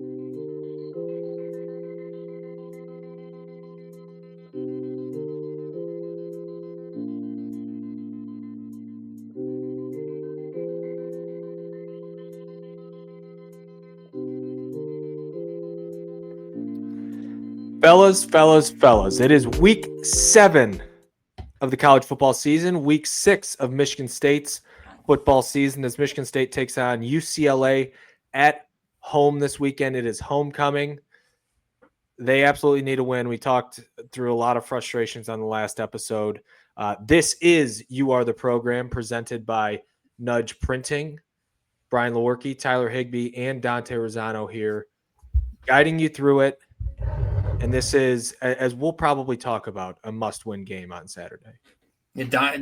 Fellas, it is week 7 of the college football season, week 6 of Michigan State's football season as Michigan State takes on UCLA at home this weekend. It is homecoming. They absolutely need a win. We talked through a lot of frustrations on the last episode. This is You Are the Program, presented by Nudge Printing. Brian Lewerke, Tyler Higbee, and Dante Rosano here, guiding you through it. And this is, as we'll probably talk about, a must-win game on Saturday. Yeah,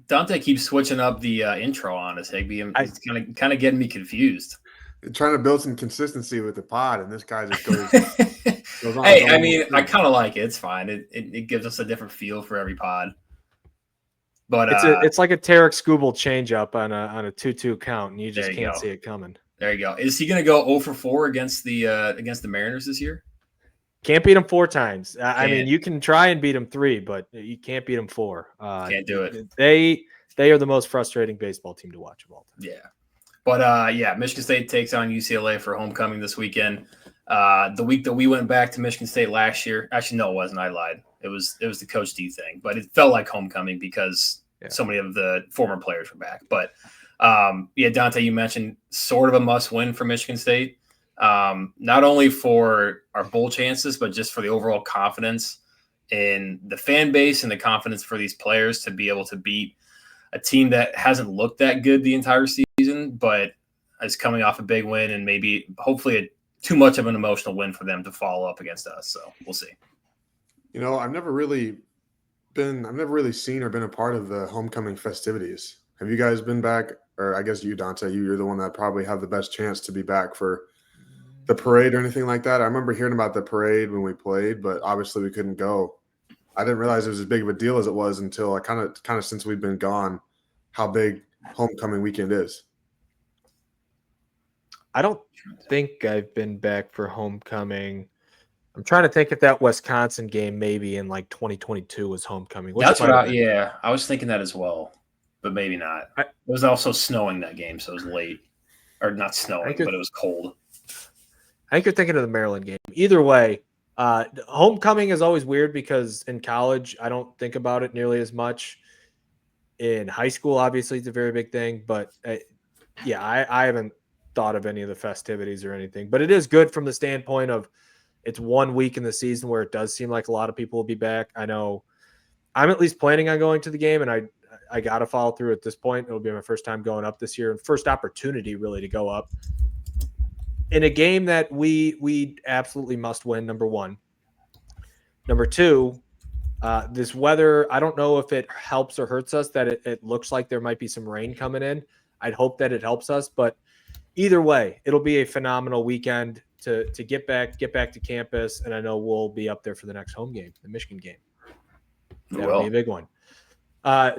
Dante keeps switching up the intro on us, Higby. It's kind of getting me confused. Trying to build some consistency with the pod, and this guy just goes on. Hey, I mean, I kind of like it. It's fine. It gives us a different feel for every pod. But it's like a Tarek Skubal changeup on a 2-2 count, and you just can't see it coming. There you go. Is he going to go 0 for 4 against the Mariners this year? Can't beat them 4 times. I mean, you can try and beat them 3, but you can't beat them 4. Can't do it. They are the most frustrating baseball team to watch of all time. Yeah. But, Michigan State takes on UCLA for homecoming this weekend. The week that we went back to Michigan State last year – actually, no, it wasn't. I lied. It was the Coach D thing. But it felt like homecoming because so many of the former players were back. But, Dante, you mentioned sort of a must-win for Michigan State. Not only for our bowl chances, but just for the overall confidence in the fan base and the confidence for these players to be able to beat a team that hasn't looked that good the entire season, but is coming off a big win and maybe hopefully too much of an emotional win for them to follow up against us. So we'll see. You know, I've never really seen or been a part of the homecoming festivities. Have you guys been back? Or I guess you, Dante, you're the one that probably have the best chance to be back for the parade or anything like that. I remember hearing about the parade when we played, but obviously we couldn't go. I didn't realize it was as big of a deal as it was until I kind of since we've been gone, how big homecoming weekend is. I don't think I've been back for homecoming. I'm trying to think if that Wisconsin game maybe in like 2022 was homecoming. That's what I was thinking that as well, but maybe not. It was also snowing that game, so it was late. Or not snowing, but it was cold. I think you're thinking of the Maryland game. Either way, homecoming is always weird because in college, I don't think about it nearly as much. In high school, obviously, it's a very big thing. But, I haven't thought of any of the festivities or anything. But it is good from the standpoint of it's 1 week in the season where it does seem like a lot of people will be back. I know I'm at least planning on going to the game, and I got to follow through at this point. It'll be my first time going up this year and first opportunity really to go up. In a game that we absolutely must win, number one. Number two, this weather, I don't know if it helps or hurts us that it looks like there might be some rain coming in. I'd hope that it helps us, but either way, it'll be a phenomenal weekend to get back to campus, and I know we'll be up there for the next home game, the Michigan game. That'll be a big one.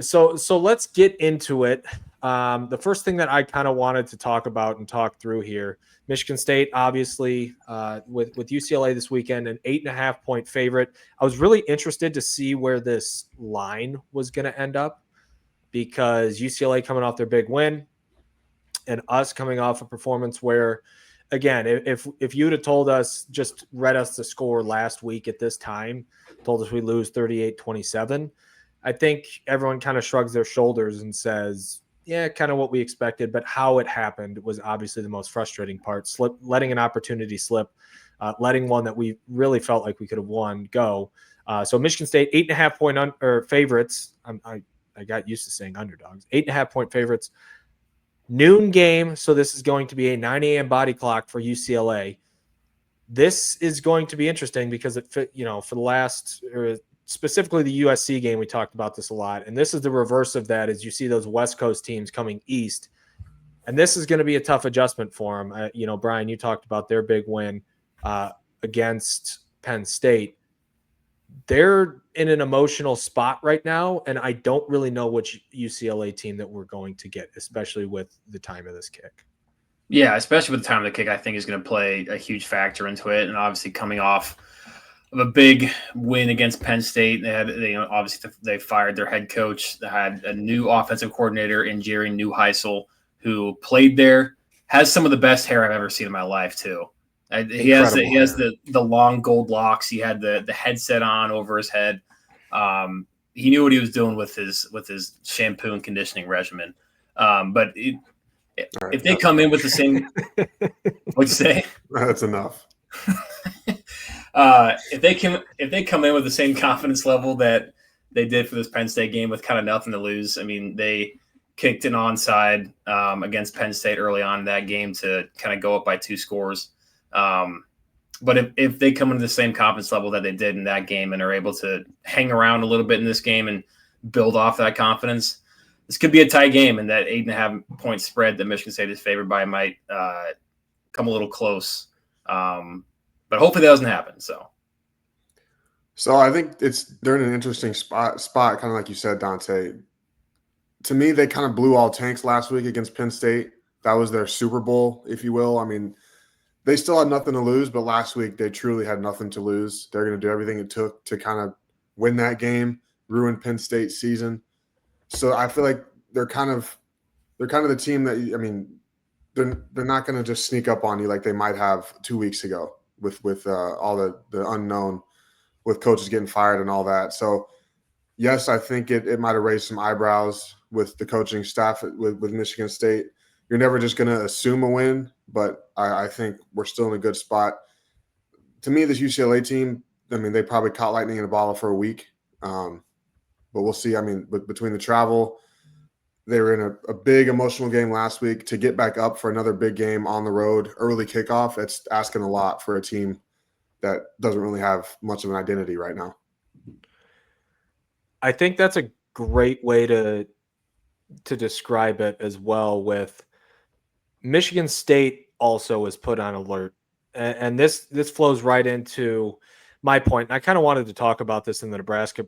So let's get into it. The first thing that I kind of wanted to talk about and talk through here, Michigan State, obviously, with UCLA this weekend, an 8.5-point favorite. I was really interested to see where this line was going to end up because UCLA coming off their big win and us coming off a performance where, again, if you'd have told us, just read us the score last week at this time, told us we lose 38-27, I think everyone kind of shrugs their shoulders and says, yeah, kind of what we expected, but how it happened was obviously the most frustrating part. Letting an opportunity slip, letting one that we really felt like we could have won go. So Michigan State, 8.5-point favorites. I got used to saying underdogs. 8.5-point favorites. Noon game, so this is going to be a 9 a.m. body clock for UCLA. This is going to be interesting because it fit, for the last specifically the USC game, we talked about this a lot. And this is the reverse of that as you see those West Coast teams coming east. And this is going to be a tough adjustment for them. Brian, you talked about their big win against Penn State. They're in an emotional spot right now, and I don't really know which UCLA team that we're going to get, especially with the time of this kick. Yeah, especially with the time of the kick, I think is going to play a huge factor into it. And obviously, coming off of a big win against Penn State, obviously they fired their head coach. They had a new offensive coordinator in Jerry Neuheisel, who played there, has some of the best hair I've ever seen in my life too. He has the long gold locks. He had the headset on over his head. He knew what he was doing with his shampoo and conditioning regimen. But if they come in with the same, what'd you say? That's enough. If they come in with the same confidence level that they did for this Penn State game with kind of nothing to lose, I mean, they kicked an onside against Penn State early on in that game to kind of go up by 2 scores. But if they come into the same confidence level that they did in that game and are able to hang around a little bit in this game and build off that confidence, this could be a tight game, and that 8.5 point spread that Michigan State is favored by might come a little close. But hopefully that doesn't happen. So I think they're in an interesting spot, kind of like you said, Dante. To me, they kind of blew all tanks last week against Penn State. That was their Super Bowl, if you will. I mean, they still had nothing to lose, but last week they truly had nothing to lose. They're going to do everything it took to kind of win that game, ruin Penn State's season. So I feel like they're kind of the team that, I mean, they're not going to just sneak up on you like they might have 2 weeks ago with all the unknown, with coaches getting fired and all that. So yes, I think it might have raised some eyebrows with the coaching staff with Michigan State. You're never just going to assume a win, but I think we're still in a good spot. To me, this UCLA team, I mean, they probably caught lightning in a bottle for a week. But we'll see. I mean, between the travel, they were in a big emotional game last week. To get back up for another big game on the road, early kickoff, that's asking a lot for a team that doesn't really have much of an identity right now. I think that's a great way to describe it as well. With Michigan State also was put on alert, and this flows right into my point. I kind of wanted to talk about this in the Nebraska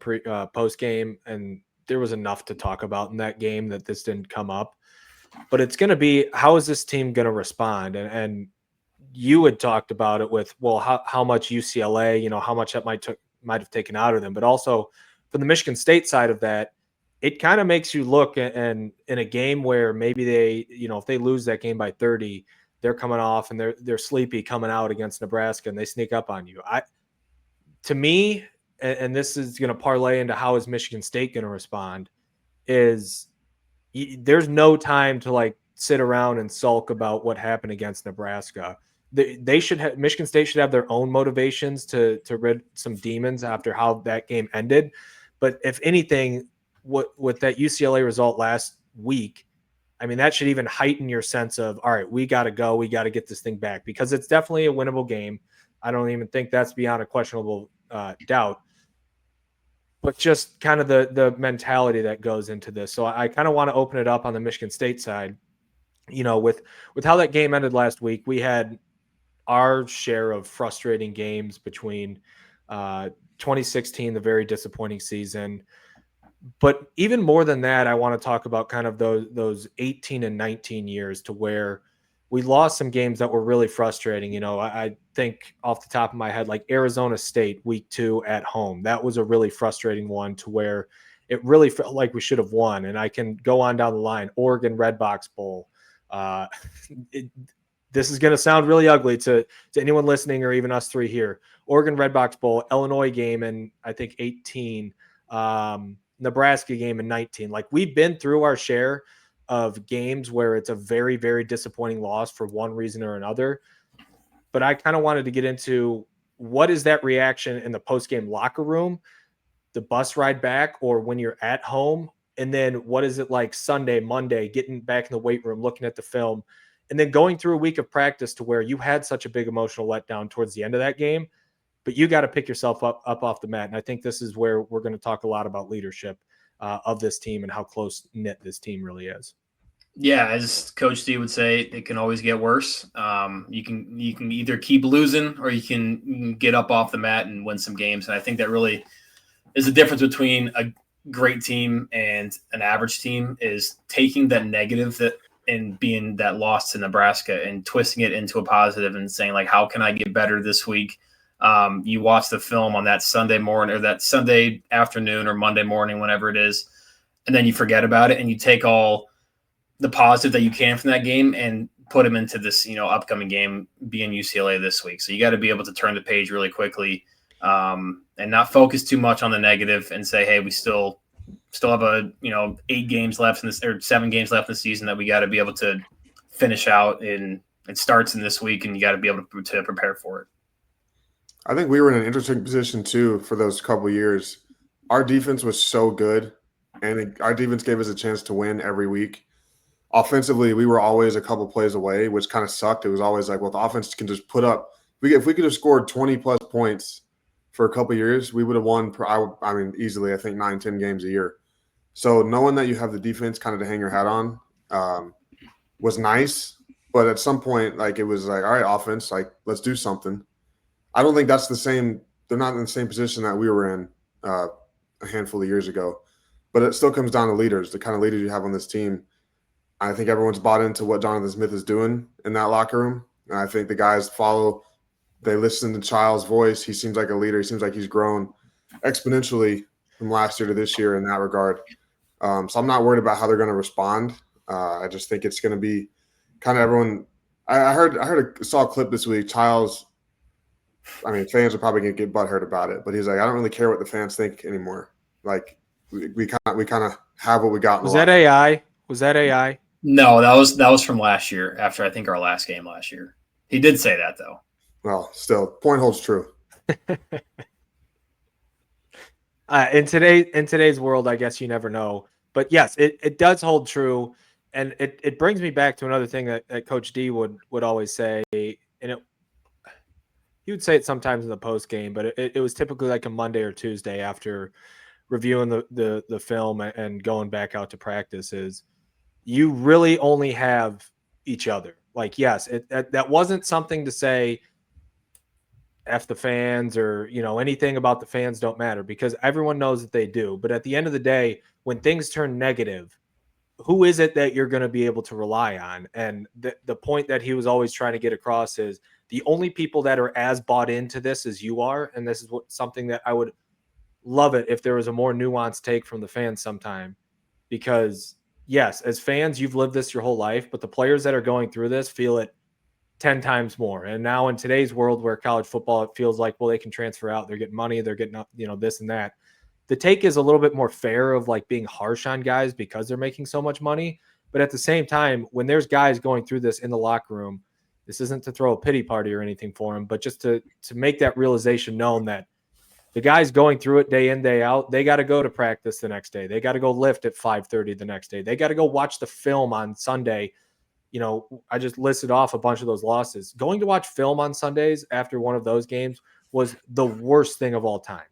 post game, and there was enough to talk about in that game that this didn't come up. But it's going to be, how is this team going to respond? And you had talked about it with, well, how much UCLA, how much that might have taken out of them, but also from the Michigan State side of that, it kind of makes you look and in a game where maybe they, if they lose that game by 30, they're coming off and they're sleepy coming out against Nebraska and they sneak up on you. To me, and this is going to parlay into how is Michigan State going to respond, is there's no time to like sit around and sulk about what happened against Nebraska. They should have, Michigan State should have their own motivations to rid some demons after how that game ended. But if anything, with that UCLA result last week, I mean, that should even heighten your sense of, all right, we got to go. We got to get this thing back, because it's definitely a winnable game. I don't even think that's beyond a questionable doubt. But just kind of the mentality that goes into this. So I kind of want to open it up on the Michigan State side. With how that game ended last week, we had our share of frustrating games between 2016, the very disappointing season. But even more than that, I want to talk about kind of those 18 and 19 years to where we lost some games that were really frustrating. I think off the top of my head, like Arizona State week 2 at home, that was a really frustrating one to where it really felt like we should have won. And I can go on down the line. Oregon Redbox Bowl. This is going to sound really ugly to anyone listening or even us three here. Oregon Redbox Bowl, Illinois game in, I think, 18, Nebraska game in 19. Like, we've been through our share of games where it's a very, very disappointing loss for one reason or another. But I kind of wanted to get into, what is that reaction in the post-game locker room, the bus ride back, or when you're at home? And then what is it like Sunday, Monday, getting back in the weight room, looking at the film, and then going through a week of practice to where you had such a big emotional letdown towards the end of that game, but you got to pick yourself up off the mat. And I think this is where we're going to talk a lot about leadership of this team and how close knit this team really is. Yeah, as Coach D would say, it can always get worse. You can either keep losing or you can get up off the mat and win some games. And I think that really is the difference between a great team and an average team, is taking that negative that and being that loss to Nebraska and twisting it into a positive and saying, like, how can I get better this week? You watch the film on that Sunday morning or that Sunday afternoon or Monday morning, whenever it is, and then you forget about it and you take all the positive that you can from that game and put them into this, upcoming game being UCLA this week. So you got to be able to turn the page really quickly and not focus too much on the negative and say, hey, we still have 8 games left in this or 7 games left in the season that we got to be able to finish out, and it starts in this week and you got to be able to prepare for it. I think we were in an interesting position too for those couple years. Our defense was so good, and our defense gave us a chance to win every week. Offensively, we were always a couple plays away, which kind of sucked. It was always like, well, the offense can just put up. If we could have scored 20-plus points for a couple years, we would have won, easily, I think, 9-10 games a year. So knowing that you have the defense kind of to hang your hat on was nice. But at some point, like, it was like, all right, offense, like, let's do something. I don't think that's the same. They're not in the same position that we were in a handful of years ago. But it still comes down to leaders, the kind of leaders you have on this team. I think everyone's bought into what Jonathan Smith is doing in that locker room. And I think the guys they listen to Child's voice. He seems like a leader. He seems like he's grown exponentially from last year to this year in that regard. So I'm not worried about how they're going to respond. I just think it's going to be kind of everyone. I saw a clip this week. Child's, fans are probably going to get butthurt about it, but he's like, I don't really care what the fans think anymore. Like we kind of have what we got. Was that AI? Was that AI? No, that was from last year after I think our last game last year. He did say that though. Well, still, point holds true. In today's world, I guess you never know. But yes, it does hold true. And it brings me back to another thing that Coach D would always say. And he would say it sometimes in the post game, but it was typically like a Monday or Tuesday after reviewing the film and going back out to practice is you really only have each other. Like, yes, that wasn't something to say F the fans or, anything about the fans don't matter, because everyone knows that they do. But at the end of the day, when things turn negative, who is it that you're going to be able to rely on? And the point that he was always trying to get across is the only people that are as bought into this as you are. And this is something that I would love it if there was a more nuanced take from the fans sometime, because yes, as fans, you've lived this your whole life, but the players that are going through this feel it 10 times more. And now in today's world where college football, it feels like, well, they can transfer out, they're getting money, they're getting up, this and that. The take is a little bit more fair of like being harsh on guys because they're making so much money. But at the same time, when there's guys going through this in the locker room, this isn't to throw a pity party or anything for them, but just to make that realization known that the guys going through it day in, day out, they got to go to practice the next day. They got to go lift at 5:30 the next day. They got to go watch the film on Sunday. I just listed off a bunch of those losses. Going to watch film on Sundays after one of those games was the worst thing of all time.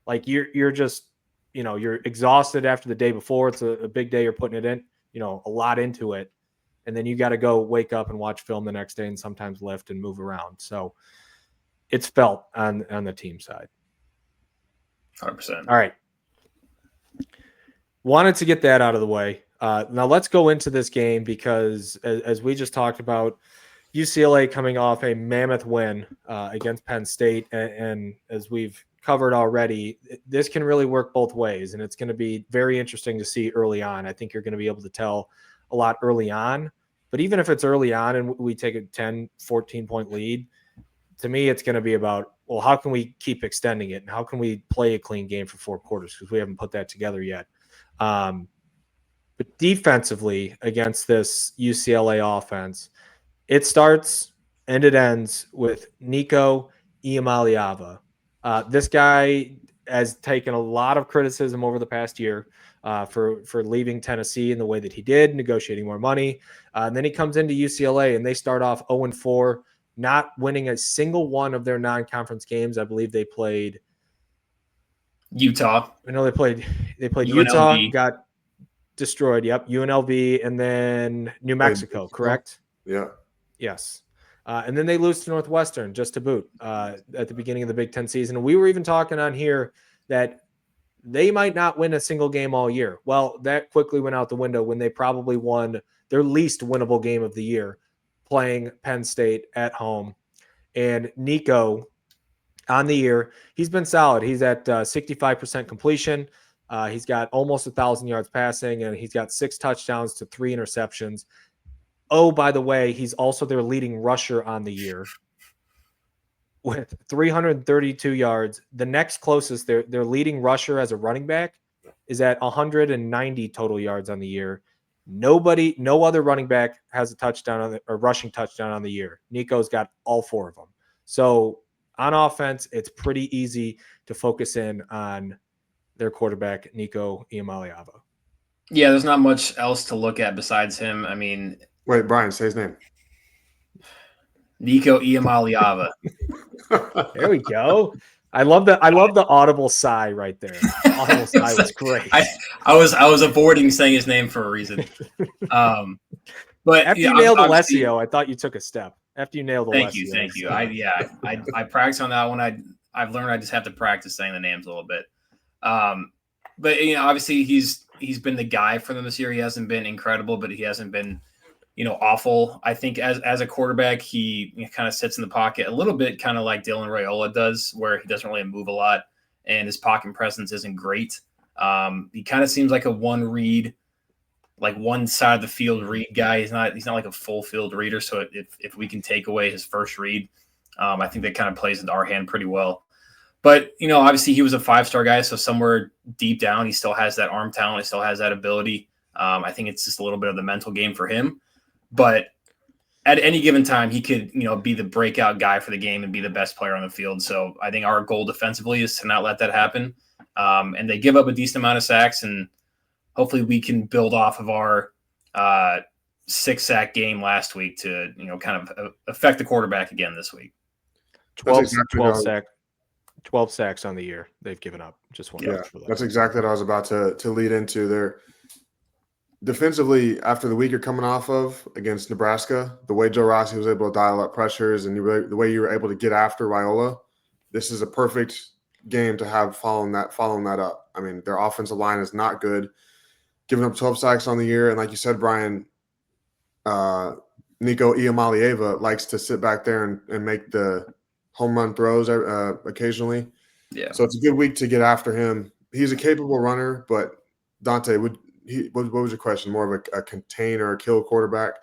Like you're just, you're exhausted after the day before. It's a big day. You're putting it in, a lot into it. And then you got to go wake up and watch film the next day and sometimes lift and move around. So it's felt on the team side. 100%. All right. Wanted to get that out of the way. Now let's go into this game because as we just talked about, UCLA coming off a mammoth win against Penn State. And as we've covered already, this can really work both ways. And it's going to be very interesting to see early on. I think you're going to be able to tell a lot early on. But even if it's early on and we take a 10, 14-point lead, to me, it's going to be about, well, how can we keep extending it? And how can we play a clean game for 4 quarters? Because we haven't put that together yet. But defensively against this UCLA offense, it starts and it ends with Nico Iamaleava. This guy has taken a lot of criticism over the past year for leaving Tennessee in the way that he did, negotiating more money. And then he comes into UCLA and they start off 0-4, not winning a single one of their non-conference games. I believe they played Utah. I know they played UNLV. Utah, got destroyed. Yep, UNLV, and then New Mexico, correct? Yeah. Yes. And then they lose to Northwestern just to boot at the beginning of the Big Ten season. We were even talking on here that they might not win a single game all year. Well, that quickly went out the window when they probably won their least winnable game of the year, playing Penn State at home. And Nico on the year, he's been solid. He's at 65% completion. He's got almost 1,000 yards passing, and he's got 6 touchdowns to 3 interceptions. Oh, by the way, he's also their leading rusher on the year with 332 yards. The next closest, their leading rusher as a running back is at 190 total yards on the year. No other running back has a touchdown or rushing touchdown on the year. Nico's got all 4 of them. So on offense, it's pretty easy to focus in on their quarterback, Nico Iamaleava. Yeah, there's not much else to look at besides him. I mean, Wait, Brian, say his name. Nico Iamaleava. There we go. I love the audible sigh right there. The audible sigh was great. I was avoiding saying his name for a reason. But after you nailed Alessio, I thought you took a step. After you nailed Alessio. Thank you. I practiced on that one. I've learned I just have to practice saying the names a little bit. But obviously he's been the guy for them this year. He hasn't been incredible, but he hasn't been awful. I think as a quarterback, he kind of sits in the pocket a little bit, kind of like Dylan Raiola does, where he doesn't really move a lot and his pocket presence isn't great. He kind of seems like a one read, like one side of the field read guy. He's not like a full field reader. So if we can take away his first read, I think that kind of plays into our hand pretty well. But, obviously he was a 5-star guy. So somewhere deep down, he still has that arm talent. He still has that ability. I think it's just a little bit of the mental game for him. But at any given time, he could, be the breakout guy for the game and be the best player on the field. So I think our goal defensively is to not let that happen. And they give up a decent amount of sacks, and hopefully we can build off of our 6-sack game last week to, kind of affect the quarterback again this week. 12 sacks on the year they've given up. Just one. Yeah, that's exactly what I was about to lead into there. Defensively, after the week you're coming off of against Nebraska, the way Joe Rossi was able to dial up pressures and the way you were able to get after Raiola, this is a perfect game to have following that up. I mean, their offensive line is not good, giving up 12 sacks on the year. And like you said, Brian, Nico Iamaleava likes to sit back there and make the home run throws occasionally. Yeah. So it's a good week to get after him. He's a capable runner, but Dante, what was your question? More of a contain or a kill quarterback?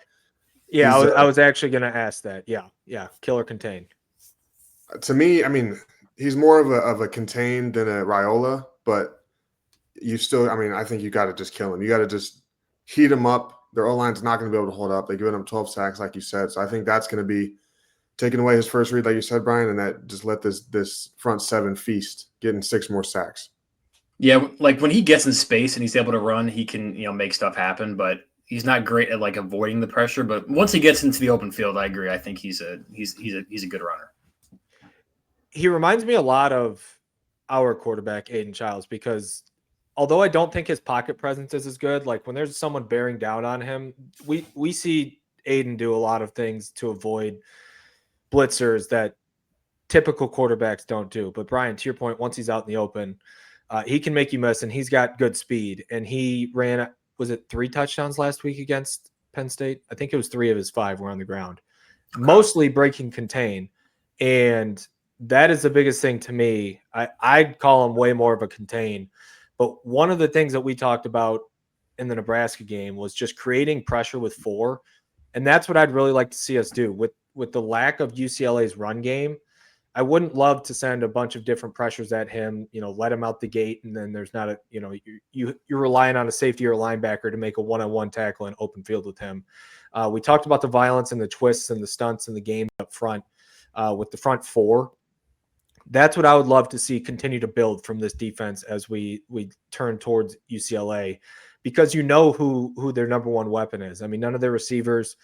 Yeah, I was actually going to ask that. Yeah, kill or contain. To me, I mean, he's more of a contain than a Raiola, but you still, I mean, I think you got to just kill him. You got to just heat him up. Their O-line's not going to be able to hold up. They're giving him 12 sacks, like you said. So I think that's going to be taking away his first read, like you said, Brian, and that just let this front 7 feast, getting 6 more sacks. Yeah, like when he gets in space and he's able to run, he can, make stuff happen, but he's not great at like avoiding the pressure. But once he gets into the open field, I agree. I think he's a good runner. He reminds me a lot of our quarterback, Aiden Childs, because although I don't think his pocket presence is as good, like when there's someone bearing down on him, we see Aiden do a lot of things to avoid blitzers that typical quarterbacks don't do. But Brian, to your point, once he's out in the open, he can make you miss, and he's got good speed. And he ran, was it 3 touchdowns last week against Penn State? I think it was 3 of his 5 were on the ground, mostly breaking contain. And that is the biggest thing to me. I'd call him way more of a contain. But one of the things that we talked about in the Nebraska game was just creating pressure with 4. And that's what I'd really like to see us do. With the lack of UCLA's run game, I wouldn't love to send a bunch of different pressures at him, let him out the gate, and then there's not you're relying on a safety or a linebacker to make a one-on-one tackle in open field with him. We talked about the violence and the twists and the stunts in the game up front with the front 4. That's what I would love to see continue to build from this defense as we turn towards UCLA, because who their number one weapon is. I mean, none of their receivers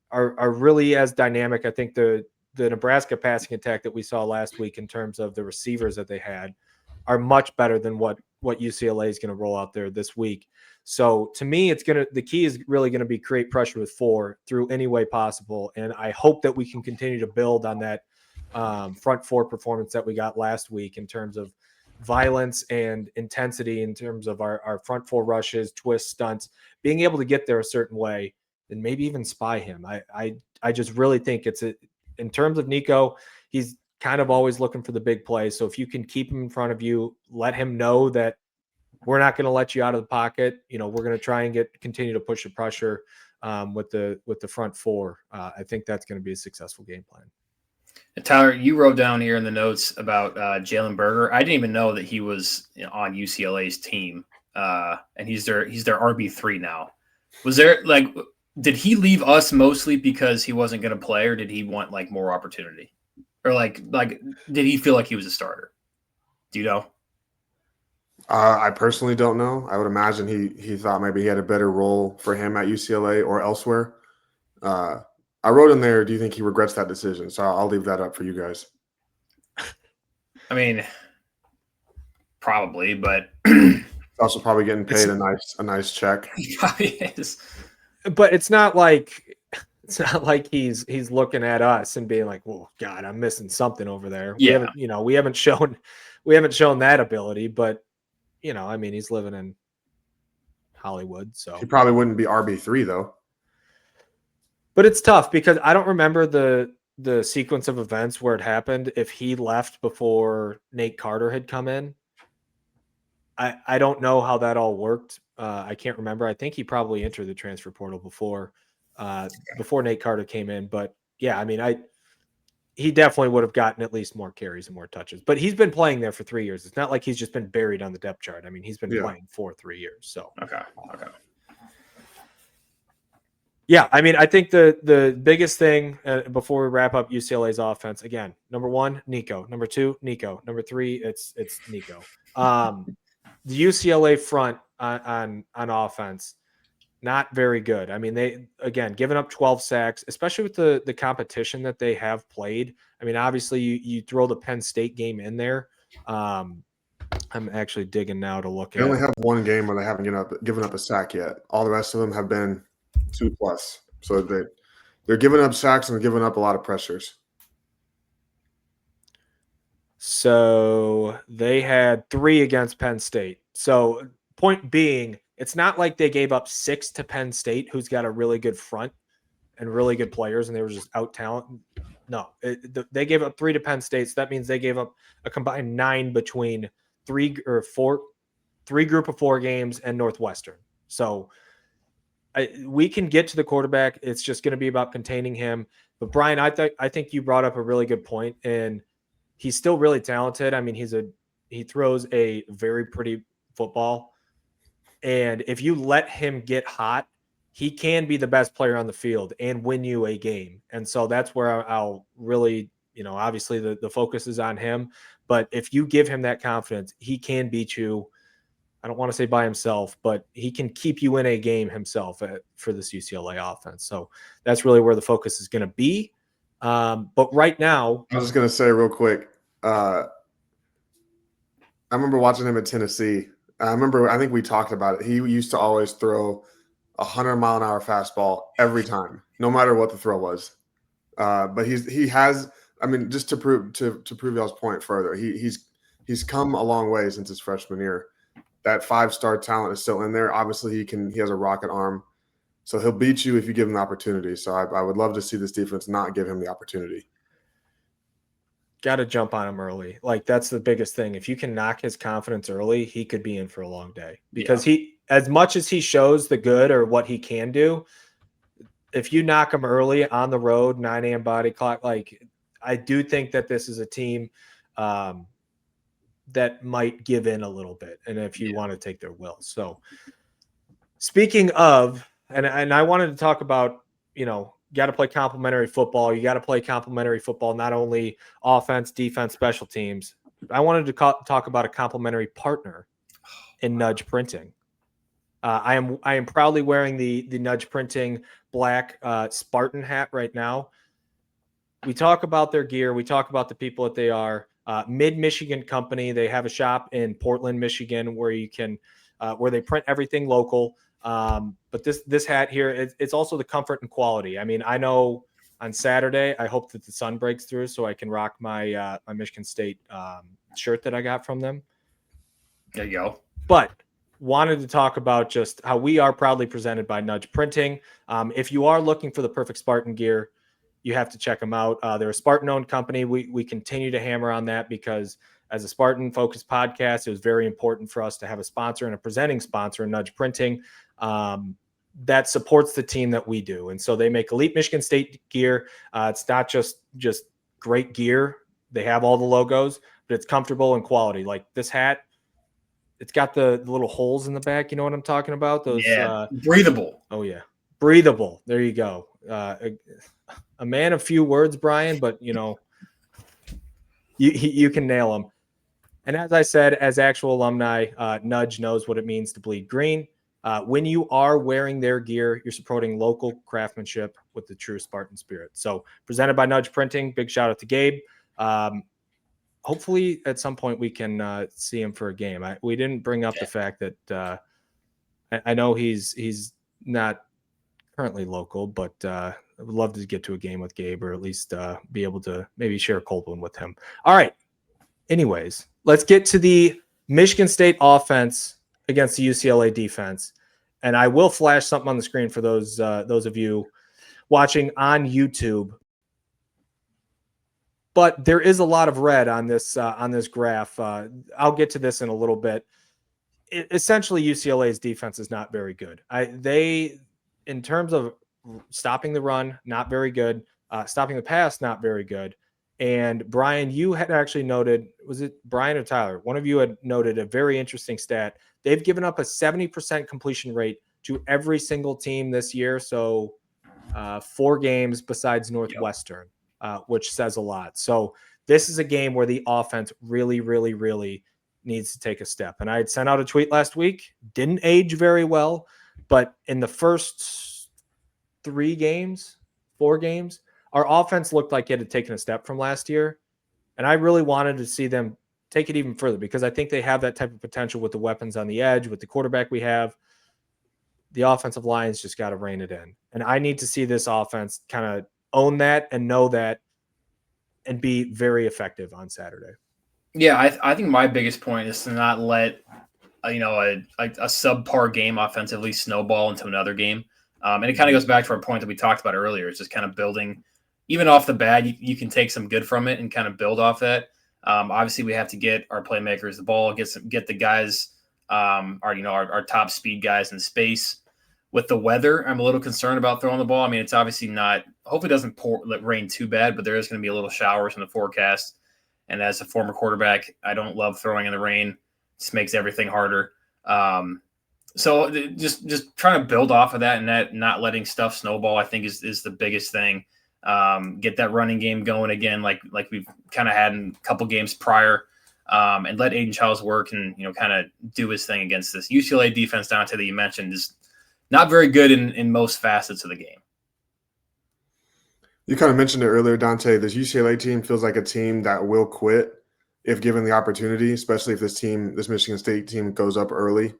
are really as dynamic. I think the Nebraska passing attack that we saw last week in terms of the receivers that they had are much better than what UCLA is going to roll out there this week. So to me, the key is really going to be create pressure with 4 through any way possible. And I hope that we can continue to build on that front 4 performance that we got last week in terms of violence and intensity, in terms of our front 4 rushes, twists, stunts, being able to get there a certain way and maybe even spy him. I just really think in terms of Nico, he's kind of always looking for the big play. So if you can keep him in front of you, let him know that we're not going to let you out of the pocket. We're going to try and continue to push the pressure with the front four. I think that's going to be a successful game plan. And Tyler, you wrote down here in the notes about Jalen Berger. I didn't even know that he was on UCLA's team, and he's their RB3 now. Was there did he leave us mostly because he wasn't going to play, or did he want more opportunity, or did he feel like he was a starter? Do you know? I personally don't know. I would imagine he thought maybe he had a better role for him at UCLA or elsewhere. I wrote in there, do you think he regrets that decision? So I'll leave that up for you guys. I mean, probably, but also probably getting paid a nice check. He probably is. But it's not like he's looking at us and being like, "Well, God, I'm missing something over there." Yeah. We haven't shown that ability, but I mean, he's living in Hollywood, so he probably wouldn't be RB3 though. But it's tough because I don't remember the sequence of events where it happened. If he left before Nate Carter had come in, I don't know how that all worked. I can't remember. I think he probably entered the transfer portal before Nate Carter came in. But yeah, I mean, he definitely would have gotten at least more carries and more touches. But he's been playing there for 3 years. It's not like he's just been buried on the depth chart. I mean, he's been playing for 3 years. So okay. Yeah, I mean, I think the biggest thing before we wrap up UCLA's offense, again, number 1, Nico. Number 2, Nico. Number 3, it's Nico. The UCLA front on offense, not very good. I mean, they again giving up 12 sacks, especially with the competition that they have played. I mean, obviously you throw the Penn State game in there. I'm actually digging now to look at. They only have one game where they haven't given up a sack yet. All the rest of them have been 2+. So they're giving up sacks and giving up a lot of pressures. So they had 3 against Penn State. So point being, it's not like they gave up 6 to Penn State, who's got a really good front and really good players, and they were just out talent. No, they gave up 3 to Penn State. So that means they gave up a combined 9 between 3 group of 4 games and Northwestern. So we can get to the quarterback. It's just going to be about containing him. But Brian, I think you brought up a really good point, and he's still really talented. I mean, he throws a very pretty football, and if you let him get hot, he can be the best player on the field and win you a game. And so that's where I'll really, obviously the focus is on him. But if you give him that confidence, he can beat you. I don't want to say by himself, but he can keep you in a game himself for this UCLA offense. So that's really where the focus is going to be. But right now, I was just going to say real quick, I remember watching him at Tennessee. I think we talked about it. He used to always throw 100-mile-an-hour fastball every time, no matter what the throw was. But he has. I mean, just to prove y'all's point further, he's come a long way since his freshman year. That 5-star talent is still in there. Obviously, he has a rocket arm, so he'll beat you if you give him the opportunity. So I would love to see this defense not give him the opportunity. Got to jump on him early. That's the biggest thing. If you can knock his confidence early, he could be in for a long day. Because he, as much as he shows the good or what he can do, if you knock him early on the road, 9 a.m. body clock, I do think that this is a team that might give in a little bit, and if you want to take their will. So speaking of, and I wanted to talk about, got to play complementary football. You got to play complementary football, not only offense, defense, special teams. I wanted to talk about a complementary partner in Nudge Printing. I am proudly wearing the Nudge Printing black Spartan hat right now. We talk about their gear. We talk about the people that they are. Mid-Michigan company. They have a shop in Portland, Michigan, where you can, where they print everything local. But this hat here, it's also the comfort and quality. I mean, I know on Saturday, I hope that the sun breaks through so I can rock my my Michigan State shirt that I got from them. There you go. But wanted to talk about just how we are proudly presented by Nudge Printing. If you are looking for the perfect Spartan gear, you have to check them out. They're a Spartan-owned company. We continue to hammer on that because as a Spartan-focused podcast, it was very important for us to have a sponsor and a presenting sponsor in Nudge Printing that supports the team that we do. And so they make elite Michigan State gear. It's not just great gear. They have all the logos, but it's comfortable and quality. Like this hat, it's got the little holes in the back. You know what I'm talking about? Those breathable. Oh yeah, breathable. There you go. A man of few words, Brian, but you can nail them. And as I said, as actual alumni, Nudge knows what it means to bleed green. When you are wearing their gear, you're supporting local craftsmanship with the true Spartan spirit. So presented by Nudge Printing. Big shout out to Gabe. Hopefully at some point we can see him for a game. We didn't bring up the fact that I know he's not currently local, but I would love to get to a game with Gabe, or at least be able to maybe share a cold one with him. All right. Anyways, let's get to the Michigan State offense against the UCLA defense. And I will flash something on the screen for those of you watching on YouTube. But there is a lot of red on this graph. I'll get to this in a little bit. Essentially, UCLA's defense is not very good. They, in terms of stopping the run, not very good. Stopping the pass, not very good. And Brian, you had actually noted, was it Brian or Tyler? One of you had noted a very interesting stat. They've given up a 70% completion rate to every single team this year. So 4 games besides Northwestern, which says a lot. So this is a game where the offense really, really, really needs to take a step. And I had sent out a tweet last week, didn't age very well, but in the first 4 games, our offense looked like it had taken a step from last year. And I really wanted to see them take it even further because I think they have that type of potential with the weapons on the edge, with the quarterback we have. The offensive line's just got to rein it in. And I need to see this offense kind of own that and know that and be very effective on Saturday. Yeah, I think my biggest point is to not let a subpar game offensively snowball into another game. And it kind of goes back to our point that we talked about earlier. It's just kind of building, even off the bat, you can take some good from it and kind of build off that. Obviously, we have to get our playmakers the ball, get the guys, our top speed guys in space. With the weather, I'm a little concerned about throwing the ball. I mean, it's obviously not. Hopefully, it doesn't rain too bad, but there is going to be a little showers in the forecast. And as a former quarterback, I don't love throwing in the rain. It just makes everything harder. So just trying to build off of that, and that not letting stuff snowball, I think is the biggest thing. Get that running game going again, like we've kind of had in a couple games prior, and let Aiden Childs work and kind of do his thing against this UCLA defense. Dante, that you mentioned, is not very good in most facets of the game. You kind of mentioned it earlier, Dante. This UCLA team feels like a team that will quit if given the opportunity, especially if this Michigan State team goes up early.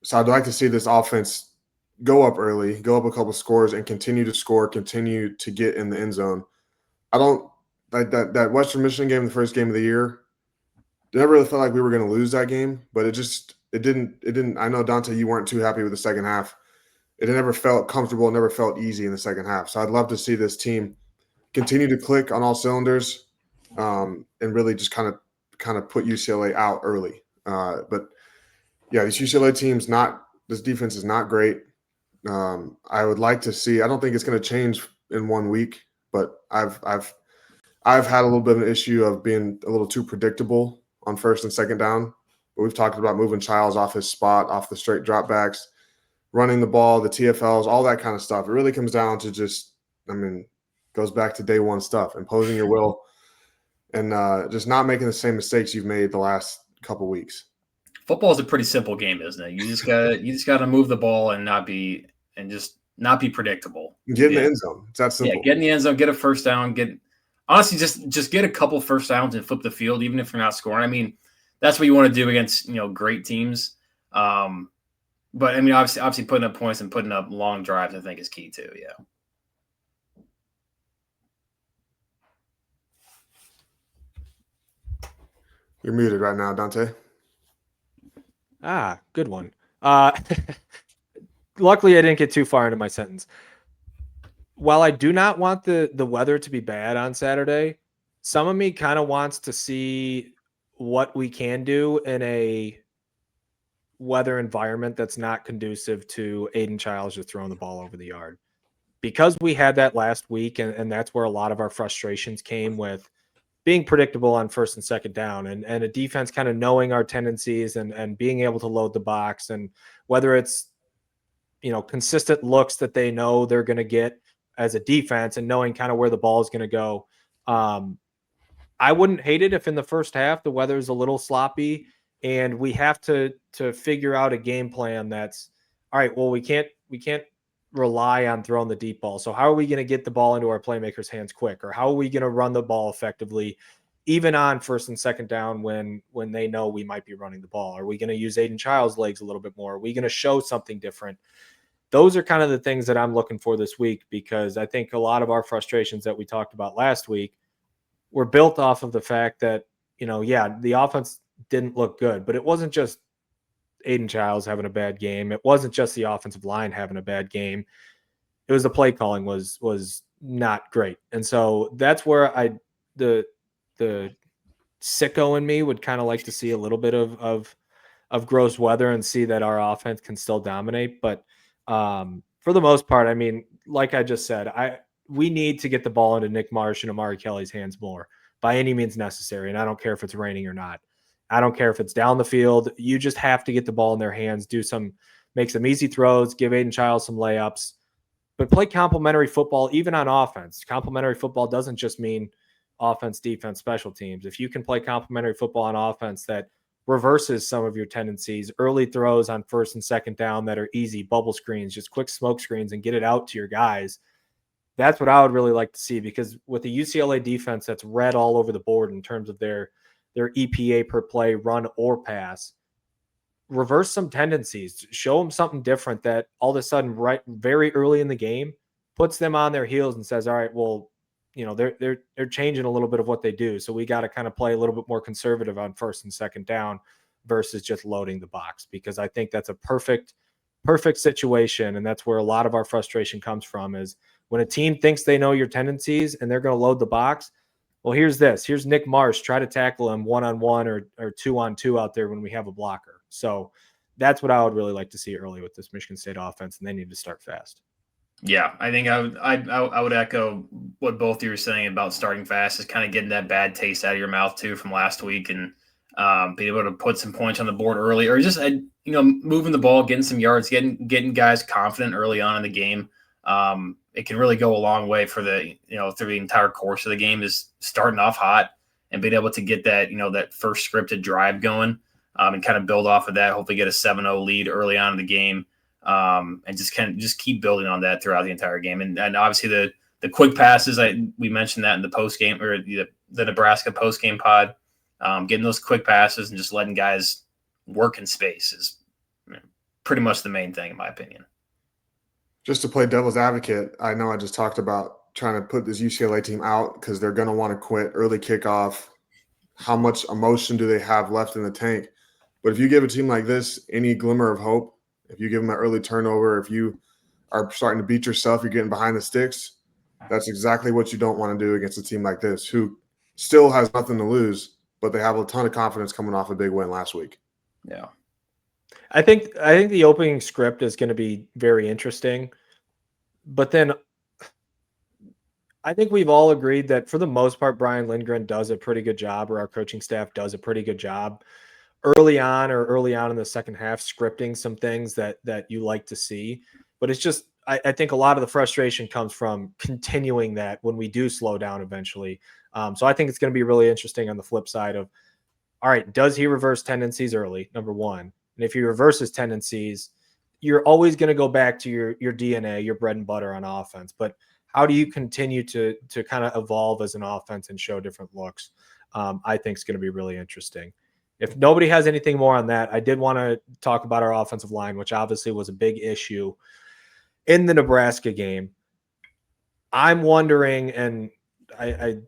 So I'd like to see this offense go up early, go up a couple scores, and continue to score, continue to get in the end zone. I don't like that Western Michigan game, the first game of the year. It never really felt like we were going to lose that game, but it didn't. I know, Dante, you weren't too happy with the second half. It never felt comfortable, it never felt easy in the second half. So I'd love to see this team continue to click on all cylinders, and really just kind of put UCLA out early. But yeah, this UCLA team's this defense is not great. I would like to see. I don't think it's going to change in 1 week, but I've had a little bit of an issue of being a little too predictable on first and second down. But we've talked about moving Childs off his spot, off the straight dropbacks, running the ball, the TFLs, all that kind of stuff. It really comes down to goes back to day one stuff, imposing your will and just not making the same mistakes you've made the last couple weeks. Football is a pretty simple game, isn't it? You just gotta move the ball and not be predictable. Get in the end zone. It's that simple. Yeah, get in the end zone, get a first down, honestly just get a couple first downs and flip the field, even if you're not scoring. I mean, that's what you want to do against great teams. But I mean, obviously putting up points and putting up long drives, I think, is key too. Yeah. You're muted right now, Dante. Good one. Luckily, I didn't get too far into my sentence. While I do not want the weather to be bad on Saturday, some of me kind of wants to see what we can do in a weather environment that's not conducive to Aiden Childs just throwing the ball over the yard. Because we had that last week, and that's where a lot of our frustrations came with being predictable on first and second down, and a defense kind of knowing our tendencies and being able to load the box, and whether it's consistent looks that they know they're going to get as a defense and knowing kind of where the ball is going to go. I wouldn't hate it if in the first half the weather is a little sloppy and we have to figure out a game plan that's all right. Well, we can't rely on throwing the deep ball. So how are we going to get the ball into our playmakers' hands quick, or how are we going to run the ball effectively, even on first and second down when they know we might be running the ball? Are we going to use Aiden Child's legs a little bit more? Are we going to show something different? Those are kind of the things that I'm looking for this week, because I think a lot of our frustrations that we talked about last week were built off of the fact that, the offense didn't look good, but it wasn't just Aiden Childs having a bad game. It wasn't just the offensive line having a bad game. It was the play calling was not great. And so that's where the sicko in me would kind of like to see a little bit of gross weather and see that our offense can still dominate. But for the most part, I mean, like I just said, we need to get the ball into Nick Marsh and Amari Kelly's hands more by any means necessary. And I don't care if it's raining or not. I don't care if it's down the field. You just have to get the ball in their hands, make some easy throws, give Aiden Childs some layups, but play complementary football, even on offense. Complementary football doesn't just mean offense, defense, special teams. If you can play complementary football on offense that reverses some of your tendencies, early throws on first and second down that are easy, bubble screens, just quick smoke screens, and get it out to your guys. That's what I would really like to see, because with the UCLA defense that's red all over the board in terms of their EPA per play, run or pass, reverse some tendencies, show them something different that all of a sudden, right, very early in the game, puts them on their heels and says, all right, well, they're changing a little bit of what they do. So we got to kind of play a little bit more conservative on first and second down versus just loading the box, because I think that's a perfect situation. And that's where a lot of our frustration comes from, is when a team thinks they know your tendencies and they're going to load the box. Well, here's Nick Marsh. Try to tackle him 1-on-1 or 2-on-2 out there when we have a blocker. So that's what I would really like to see early with this Michigan State offense, and they need to start fast. Yeah, I think I would echo what both of you were saying about starting fast, is kind of getting that bad taste out of your mouth too from last week, and being able to put some points on the board early, or just moving the ball, getting some yards, getting guys confident early on in the game. It can really go a long way for through the entire course of the game, is starting off hot and being able to get that that first scripted drive going, and kind of build off of that. Hopefully, get a 7-0 lead early on in the game. And just keep building on that throughout the entire game. And obviously the quick passes, we mentioned that in the post game, or the Nebraska post game pod, getting those quick passes and just letting guys work in space is pretty much the main thing, in my opinion. Just to play devil's advocate, I know I just talked about trying to put this UCLA team out because they're going to want to quit early kickoff. How much emotion do they have left in the tank? But if you give a team like this any glimmer of hope, if you give them an early turnover, if you are starting to beat yourself, you're getting behind the sticks, that's exactly what you don't want to do against a team like this, who still has nothing to lose, but they have a ton of confidence coming off a big win last week. Yeah. I think the opening script is going to be very interesting, but then I think we've all agreed that for the most part, Brian Lindgren does a pretty good job, or our coaching staff does a pretty good job early on in the second half, scripting some things that you like to see. But it's just, I think a lot of the frustration comes from continuing that when we do slow down eventually. So I think it's going to be really interesting on the flip side of, all right, does he reverse tendencies early? Number one. And if he reverses tendencies, you're always going to go back to your DNA, your bread and butter on offense. But how do you continue to kind of evolve as an offense and show different looks? I think is going to be really interesting. If nobody has anything more on that, I did want to talk about our offensive line, which obviously was a big issue in the Nebraska game. I'm wondering, and I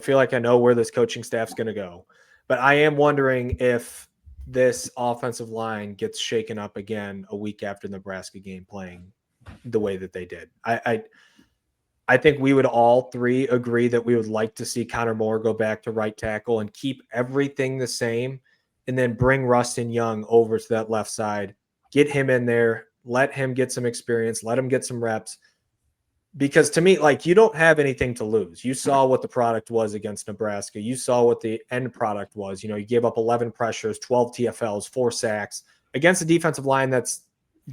feel like I know where this coaching staff's going to go, but I am wondering if this offensive line gets shaken up again a week after the Nebraska game playing the way that they did. I think we would all three agree that we would like to see Connor Moore go back to right tackle and keep everything the same, and then bring Rustin Young over to that left side, get him in there, let him get some experience, let him get some reps. Because to me, like, you don't have anything to lose. You saw what the product was against Nebraska. You saw what the end product was. You gave up 11 pressures, 12 TFLs, 4 sacks against a defensive line that's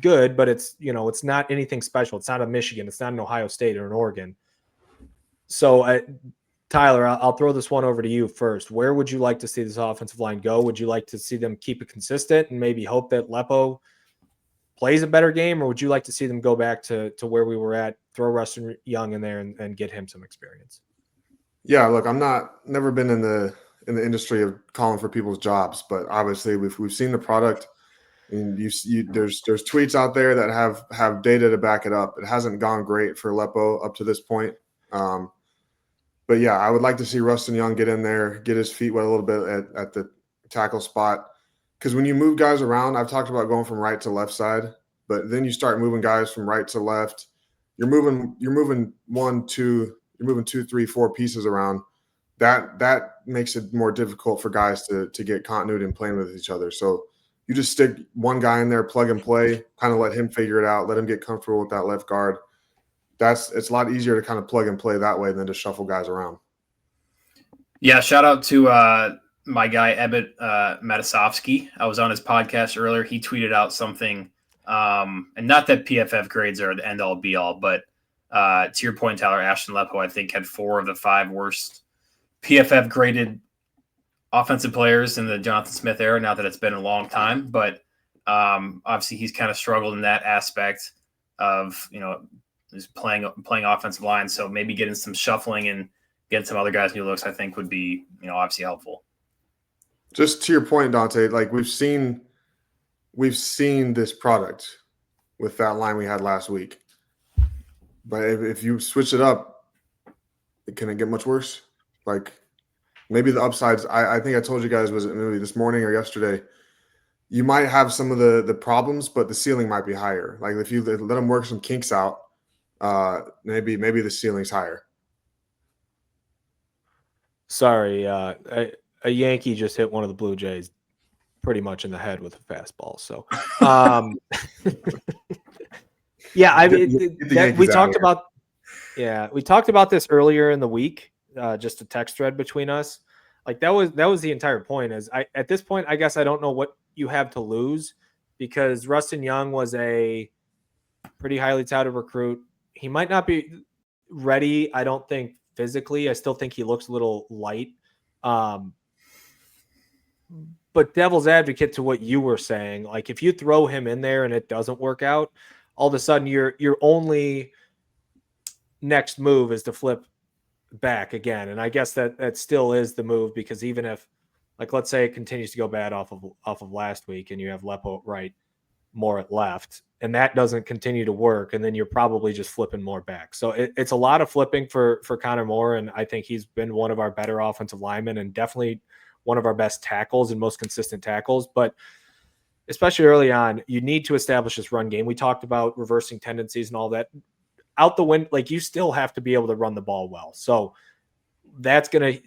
good, but it's not anything special. It's not a Michigan. It's not an Ohio State or an Oregon. So, Tyler, I'll throw this one over to you first. Where would you like to see this offensive line go? Would you like to see them keep it consistent and maybe hope that Lepo plays a better game, or would you like to see them go back to where we were at, throw Rustin Young in there and get him some experience? Yeah, look, never been in the industry of calling for people's jobs, but obviously we've seen the product, and there's tweets out there that have data to back it up. It hasn't gone great for Lepo up to this point. But yeah, I would like to see Rustin Young get in there, get his feet wet a little bit at the tackle spot. Because when you move guys around, I've talked about going from right to left side, but then you start moving guys from right to left. You're moving 1, 2, you're moving 2, 3, 4 pieces around. That makes it more difficult for guys to get continuity and playing with each other. So you just stick one guy in there, plug and play, kind of let him figure it out, let him get comfortable with that left guard. It's a lot easier to kind of plug and play that way than to shuffle guys around. Yeah, shout out to my guy, Ebbett Matasovsky. I was on his podcast earlier. He tweeted out something, and not that PFF grades are the end-all, be-all, but to your point, Tyler, Ashton Lepo, I think, had 4 of the 5 worst PFF-graded offensive players in the Jonathan Smith era, not that it's been a long time, but obviously he's kind of struggled in that aspect of, just playing offensive line. So maybe getting some shuffling and getting some other guys new looks, I think, would be, obviously helpful. Just to your point, Dante, like we've seen this product with that line we had last week. But if you switch it up, can it get much worse? Like maybe the upsides, I think I told you guys, was it maybe this morning or yesterday, you might have some of the problems, but the ceiling might be higher. Like if you let them work some kinks out, maybe the ceiling's higher. Sorry, a Yankee just hit one of the Blue Jays pretty much in the head with a fastball. So, yeah, I mean, we talked about this earlier in the week, just a text thread between us. Like that was the entire point. At this point, I guess I don't know what you have to lose, because Rustin Young was a pretty highly touted recruit. He might not be ready, I don't think, physically. I still think he looks a little light. But devil's advocate to what you were saying, like if you throw him in there and it doesn't work out, all of a sudden your only next move is to flip back again. And I guess that still is the move, because even if, like, let's say it continues to go bad off of last week and you have Lepo at right, Moore at left, and that doesn't continue to work, and then you're probably just flipping more back. So it's a lot of flipping for Connor Moore, and I think he's been one of our better offensive linemen and definitely one of our best tackles and most consistent tackles. But especially early on, you need to establish this run game. We talked about reversing tendencies and all that. Out the wind, like, you still have to be able to run the ball well. So that's going to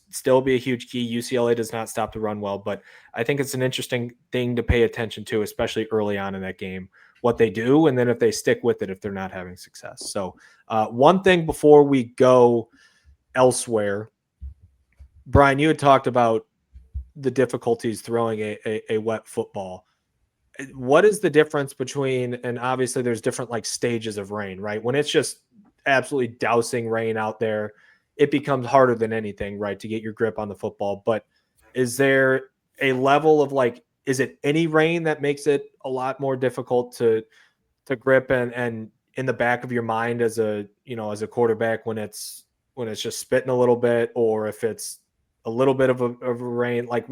still be a huge key. UCLA does not stop to run well, but I think it's an interesting thing to pay attention to, especially early on in that game, what they do, and then if they stick with it if they're not having success. So one thing before we go elsewhere, Brian, you had talked about the difficulties throwing a wet football. What is the difference between, and obviously there's different like stages of rain, right? When it's just absolutely dousing rain out there, it becomes harder than anything, right, to get your grip on the football. But is there a level of, like, is it any rain that makes it a lot more difficult to grip and in the back of your mind as a quarterback when it's just spitting a little bit, or if it's a little bit of a rain, like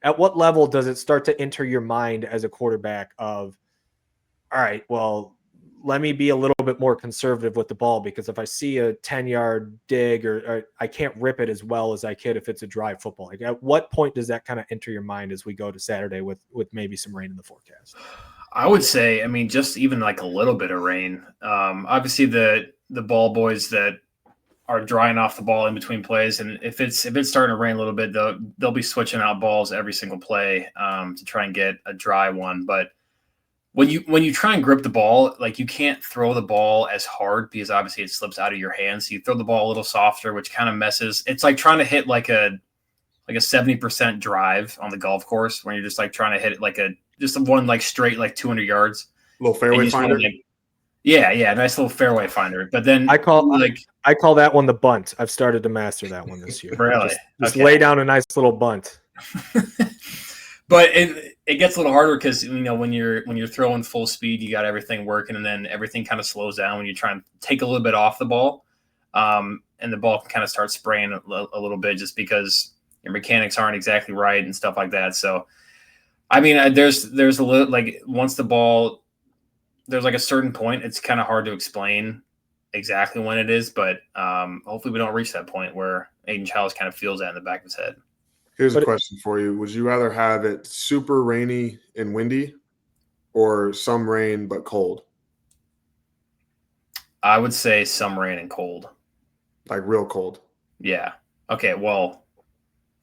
at what level does it start to enter your mind as a quarterback of, all right, well, let me be a little bit more conservative with the ball, because if I see a 10-yard dig or I can't rip it as well as I could if it's a dry football. Like, at what point does that kind of enter your mind as we go to Saturday with maybe some rain in the forecast? I would say, I mean, just even like a little bit of rain. Obviously, the ball boys that are drying off the ball in between plays, and if it's starting to rain a little bit, they'll be switching out balls every single play to try and get a dry one. But when you try and grip the ball, like, you can't throw the ball as hard because obviously it slips out of your hands. So you throw the ball a little softer, which kind of messes. It's like trying to hit like a 70% drive on the golf course when you're just like trying to hit it like just one like straight like 200 yards. Little fairway finder. Yeah, nice little fairway finder. But then I call that one the bunt. I've started to master that one this year. Really? Just lay down a nice little bunt. But it gets a little harder because, you know, when you're throwing full speed, you got everything working, and then everything kind of slows down when you try and take a little bit off the ball, and the ball can kind of start spraying a little bit just because your mechanics aren't exactly right and stuff like that. So, I mean, there's a little, like, once the ball, there's like a certain point, it's kind of hard to explain exactly when it is, but hopefully we don't reach that point where Aiden Childs kind of feels that in the back of his head. Here's a question for you. Would you rather have it super rainy and windy or some rain but cold? I would say some rain and cold. Like real cold. Yeah. Okay, well,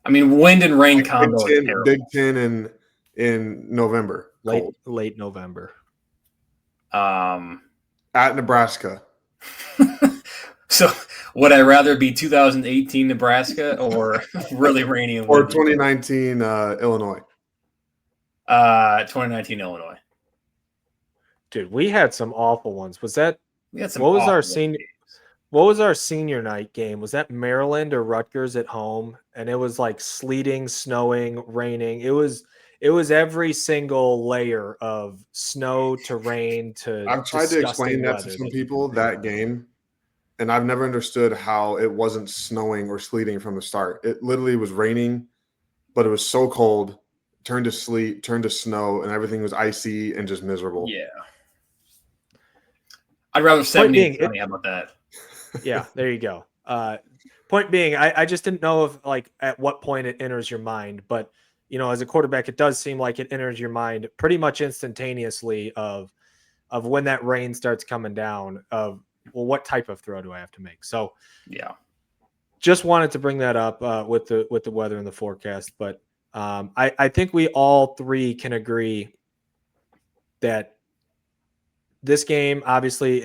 I mean, wind and rain combo is terrible. Big Ten in November. Late November. At Nebraska. So would I rather be 2018 Nebraska or really rainy and windy? Or 2019 Illinois? 2019 Illinois. Dude, we had some awful ones. Was that We had some what was our awful senior games. What was our senior night game? Was that Maryland or Rutgers at home? And it was like sleeting, snowing, raining. It was every single layer of snow to rain to I've tried to explain that to weather some people, that game, and I've never understood how it wasn't snowing or sleeting from the start. It literally was raining, but it was so cold, turned to sleet, turned to snow, and everything was icy and just miserable. Yeah. I'd rather 70 than 20. How about that? Yeah, there you go. Point being, I just didn't know if, like, at what point it enters your mind, but, you know, as a quarterback, it does seem like it enters your mind pretty much instantaneously of when that rain starts coming down, of, well, what type of throw do I have to make? So Yeah. just wanted to bring that up with the weather and the forecast, but I think we all three can agree that this game, obviously,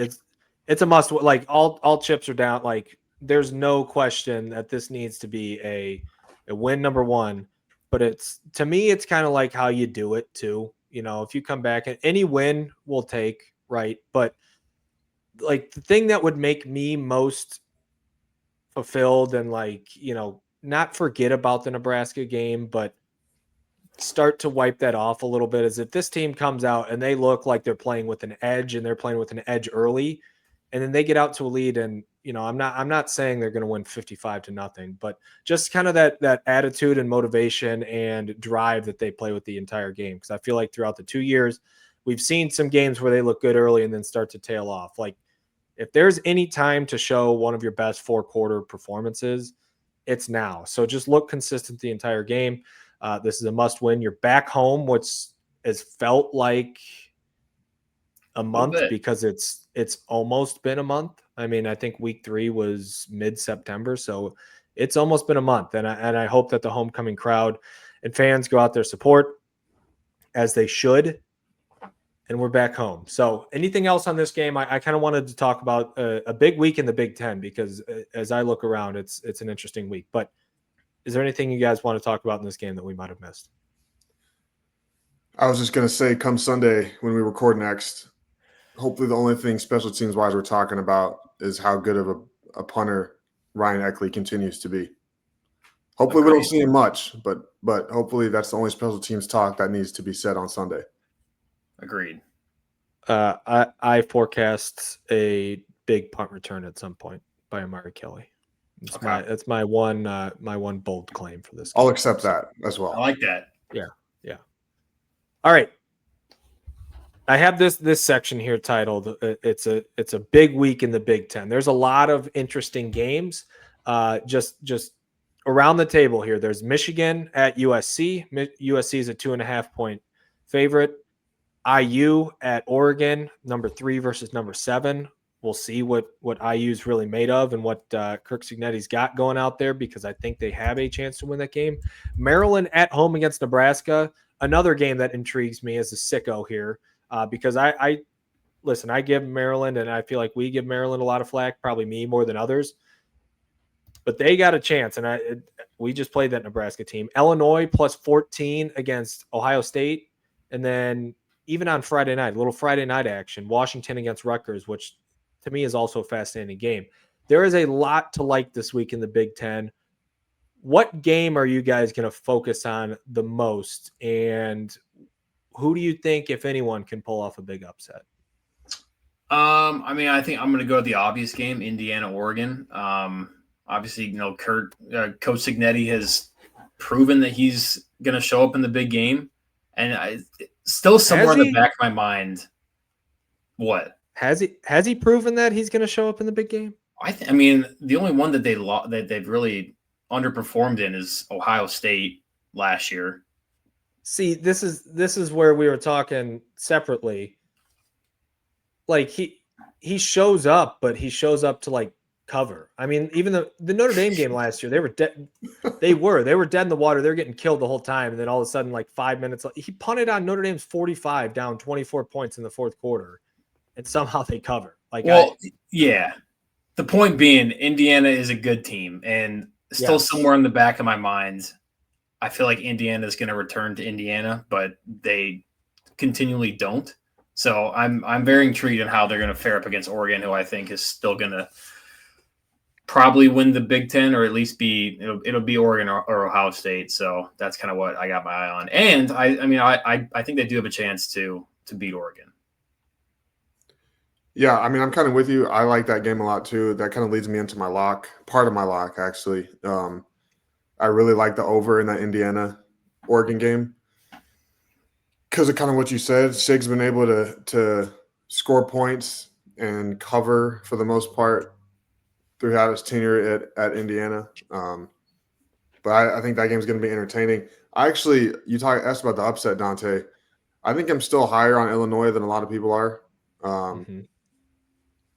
it's a must. Like, all chips are down. Like, there's no question that this needs to be a win, number one. But to me, it's kind of like how you do it too. You know, if you come back, and any win we'll take, right? But like, the thing that would make me most fulfilled and, like, you know, not forget about the Nebraska game, but start to wipe that off a little bit, is if this team comes out and they look like they're playing with an edge, and they're playing with an edge early, and then they get out to a lead, and, you know, I'm not saying they're going to win 55-0, but just kind of that attitude and motivation and drive that they play with the entire game. Because I feel like throughout the 2 years, we've seen some games where they look good early and then start to tail off. Like, if there's any time to show one of your best 4-quarter performances, it's now. So just look consistent the entire game. This is a must win. You're back home, which has felt like a month because it's almost been a month. I mean, I think week 3 was mid-September, so it's almost been a month. And I hope that the homecoming crowd and fans go out there, support as they should, and we're back home. So anything else on this game? I kind of wanted to talk about a big week in the Big Ten, because as I look around, it's an interesting week. But is there anything you guys want to talk about in this game that we might have missed? I was just going to say, come Sunday when we record next, hopefully the only thing special teams wise we're talking about is how good of a punter Ryan Eckley continues to be. Hopefully we don't see him much, but hopefully that's the only special teams talk that needs to be said on Sunday. Agreed. I forecast a big punt return at some point by Amari Kelly. That's my one bold claim for this game. I'll accept that as well. I like that. Yeah. All right. I have this section here titled it's a big week in the Big Ten. There's a lot of interesting games. Just around the table here. There's Michigan at USC. USC is a 2.5-point favorite. IU at Oregon, number 3 versus number 7. We'll see what IU is really made of and what Kirk Cignetti's got going out there, because I think they have a chance to win that game. Maryland at home against Nebraska, another game that intrigues me as a sicko here, because I listen, I give Maryland, and I feel like we give Maryland a lot of flack, probably me more than others, but they got a chance, and we just played that Nebraska team. Illinois plus 14 against Ohio State, and then even on Friday night, a little Friday night action, Washington against Rutgers, which to me is also a fascinating game. There is a lot to like this week in the Big Ten. What game are you guys going to focus on the most? And who do you think, if anyone, can pull off a big upset? I mean, I think I'm going to go with the obvious game, Indiana, Oregon. Obviously, Coach Cignetti has proven that he's going to show up in the big game. And still somewhere in the back of my mind, what? Has he proven that he's going to show up in the big game? I mean, the only one that they've really underperformed in is Ohio State last year. See, this is where we were talking separately. Like he shows up, but he shows up to like cover. I mean, even the Notre Dame game last year, they were dead. They were dead in the water. They're getting killed the whole time, and then all of a sudden, like 5 minutes, he punted on Notre Dame's 45, down 24 points in the fourth quarter, and somehow they cover. Yeah. The point being, Indiana is a good team, and still somewhere in the back of my mind, I feel like Indiana is going to return to Indiana, but they continually don't. So I'm very intrigued on how they're going to fare up against Oregon, who I think is still going to probably win the Big Ten, or at least it'll be Oregon or Ohio State. So that's kind of what I got my eye on. And I think they do have a chance to beat Oregon. Yeah, I mean, I'm kind of with you. I like that game a lot too. That kind of leads me into my lock, part of my lock actually. I really like the over in that Indiana Oregon game because of kind of what you said. Sig's been able to score points and cover for the most part throughout his tenure at Indiana. But I think that game's going to be entertaining. Asked about the upset, Dante. I think I'm still higher on Illinois than a lot of people are. I'm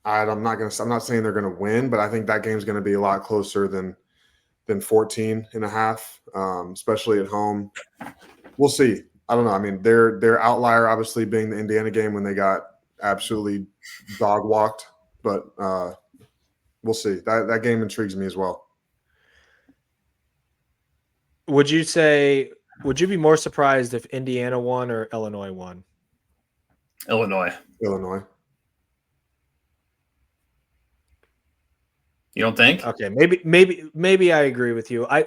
not saying they're going to win, but I think that game's going to be a lot closer than 14.5, especially at home. We'll see. I don't know. I mean, their outlier obviously being the Indiana game when they got absolutely dog walked, but we'll see. That game intrigues me as well. Would you be more surprised if Indiana won or Illinois won? Illinois. You don't think? Okay, maybe I agree with you. I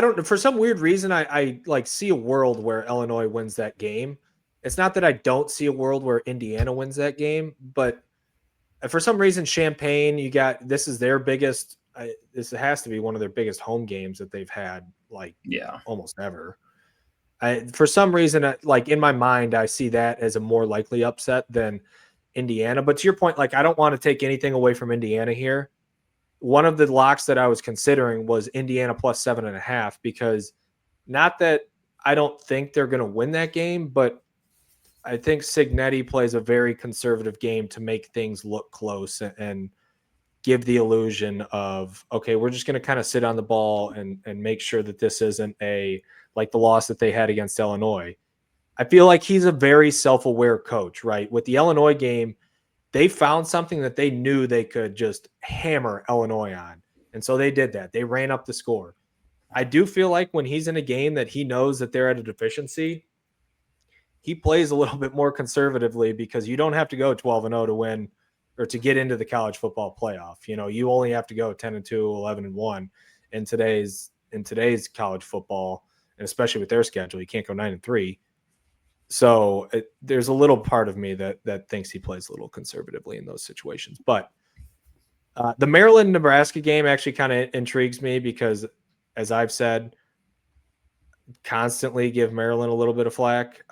don't, for some weird reason, I like see a world where Illinois wins that game. It's not that I don't see a world where Indiana wins that game, but for some reason, Champaign, this is their biggest. This has to be one of their biggest home games that they've had, almost ever. For some reason, like in my mind, I see that as a more likely upset than Indiana. But to your point, like I don't want to take anything away from Indiana here. One of the locks that I was considering was Indiana plus 7.5, because not that I don't think they're going to win that game, but I think Cignetti plays a very conservative game to make things look close and give the illusion of, okay, we're just going to kind of sit on the ball and make sure that this isn't like the loss that they had against Illinois. I feel like he's a very self-aware coach, right? With the Illinois game, they found something that they knew they could just hammer Illinois on. And so they did that. They ran up the score. I do feel like when he's in a game that he knows that they're at a deficiency, he plays a little bit more conservatively, because you don't have to go 12-0 to win or to get into the college football playoff. You only have to go 10-2, 11-1 in today's college football, and especially with their schedule, you can't go 9-3. So there's a little part of me that thinks he plays a little conservatively in those situations. But the Maryland-Nebraska game actually kind of intrigues me because, as I've said, constantly give Maryland a little bit of flack.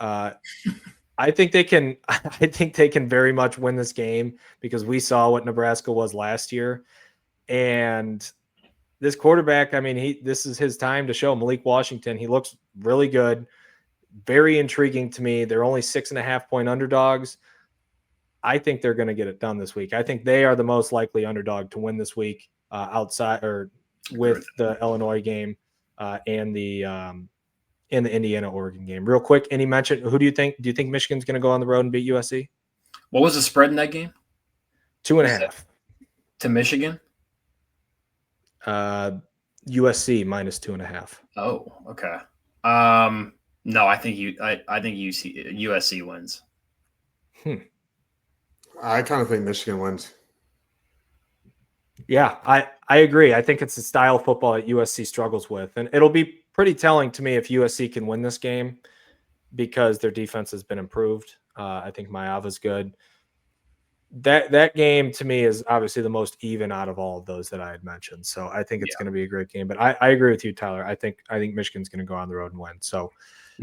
I think they can. I think they can very much win this game because we saw what Nebraska was last year, and this quarterback. I mean, this is his time to show. Malik Washington. He looks really good, very intriguing to me. They're only 6.5-point underdogs. I think they're going to get it done this week. I think they are the most likely underdog to win this week outside or with the Illinois game and the Indiana-Oregon game. Real quick, any mention? Who do you think? Do you think Michigan's going to go on the road and beat USC? What was the spread in that game? 2.5 to Michigan. USC minus 2.5. Oh, okay. No, I think USC wins. I kind of think Michigan wins. Yeah, I agree. I think it's the style of football that USC struggles with, and it'll be pretty telling to me if USC can win this game because their defense has been improved. I think Maiyava's good. That game to me is obviously the most even out of all of those that I had mentioned. So I think it's going to be a great game. But I agree with you, Tyler. I think Michigan's going to go on the road and win. So all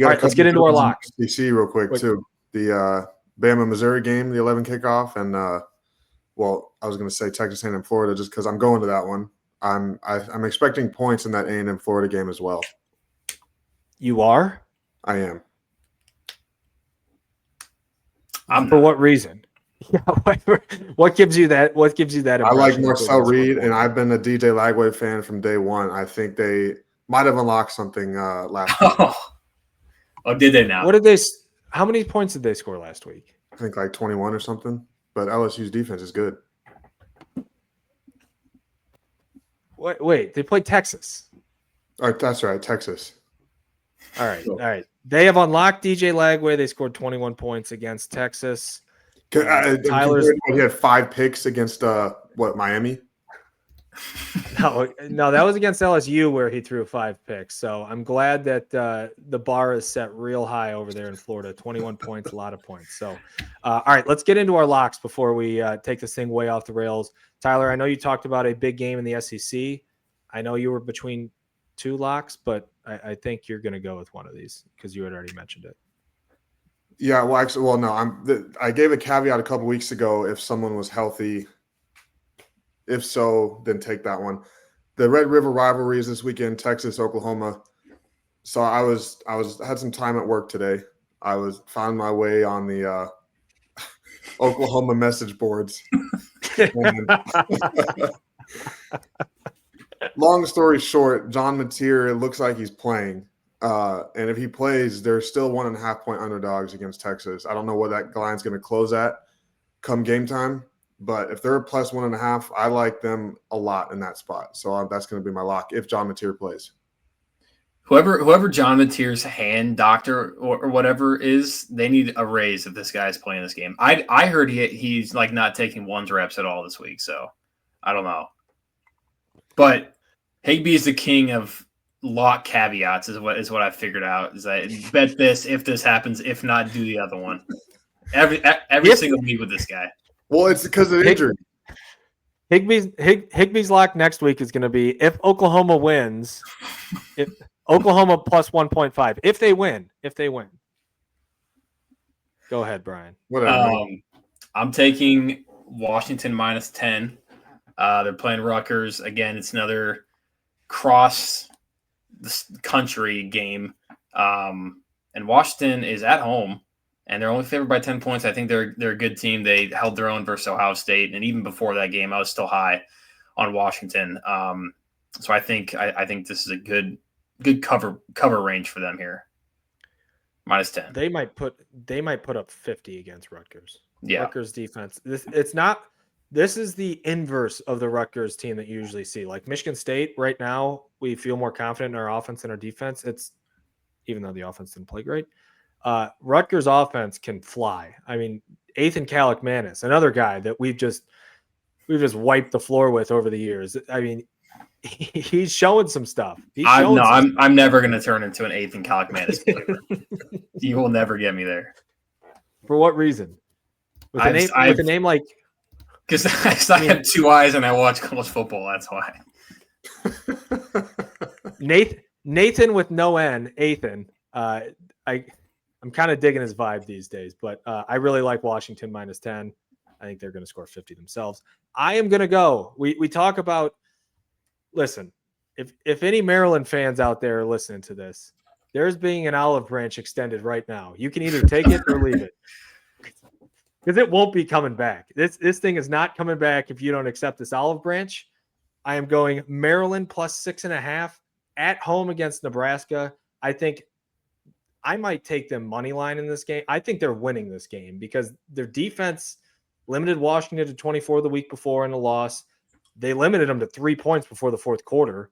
right, let's get into our locks. DC real quick too. The Bama Missouri game, the 11 kickoff, and well, I was going to say Texas A&M Florida just because I'm going to that one. I'm expecting points in that A&M Florida game as well. You are? I am. For what reason? Yeah, what gives you that? What gives you that impression? I like Marcel Reed, and I've been a DJ Lagway fan from day one. I think they might have unlocked something last week. Oh, did they now? What did they? How many points did they score last week? I think like 21 or something. But LSU's defense is good. Wait, they played Texas. Oh, that's right, Texas. All right. They have unlocked DJ Lagway. They scored 21 points against Texas. Tyler's he had 5 picks against Miami. No, that was against LSU where he threw 5 picks. So I'm glad that the bar is set real high over there in Florida. 21 points, a lot of points. So, all right, let's get into our locks before we take this thing way off the rails. Tyler, I know you talked about a big game in the SEC. I know you were between 2 locks, but I think you're going to go with one of these because you had already mentioned it. Yeah, well, actually, no, I gave a caveat a couple weeks ago if someone was healthy. If so, then take that one. The Red River rivalry is this weekend, Texas, Oklahoma. So I had some time at work today. Found my way on the Oklahoma message boards. Long story short, John Mateer, it looks like he's playing. And if he plays, they're still 1.5-point underdogs against Texas. I don't know what that line's going to close at come game time. But if they're a plus 1.5, I like them a lot in that spot. So that's going to be my lock if John Mateer plays. Whoever John Mateer's hand doctor or whatever is, they need a raise if this guy's playing this game. I heard he's like not taking one's reps at all this week. So I don't know. But Higbee is the king of lock caveats is what I figured out. Is that bet this if this happens, if not, do the other one. Every single week with this guy. Well, it's because of injury. Higbee's lock next week is going to be if Oklahoma wins, if Oklahoma plus 1.5. If they win. Go ahead, Brian. Whatever. I'm taking Washington minus 10. They're playing Rutgers again. It's another cross the country game, and Washington is at home. And they're only favored by 10 points. I think they're a good team. They held their own versus Ohio State, and even before that game, I was still high on Washington. So I think this is a good cover range for them here. Minus 10. They might put up 50 against Rutgers. Yeah, Rutgers defense. This is the inverse of the Rutgers team that you usually see. Like Michigan State right now, we feel more confident in our offense and our defense. It's even though the offense didn't play great. Rutgers offense can fly. I mean, Ethan Kaliakmanis, another guy that we've just wiped the floor with over the years. I mean, he's showing some stuff. I'm never going to turn into an Ethan Kaliakmanis believer. You will never get me there. For what reason? With a name like because I have 2 eyes and I watch college football. That's why. Nathan with no N. Ethan. I'm kind of digging his vibe these days, but I really like Washington -10. I think they're going to score 50 themselves. I am going to go. We talk about, listen, if any Maryland fans out there are listening to this, there's being an olive branch extended right now. You can either take it or leave it, because it won't be coming back. This thing is not coming back if you don't accept this olive branch. I am going Maryland +6.5 at home against Nebraska. I think I might take them money line in this game. I think they're winning this game because their defense limited Washington to 24 the week before in a loss. They limited them to 3 points before the fourth quarter.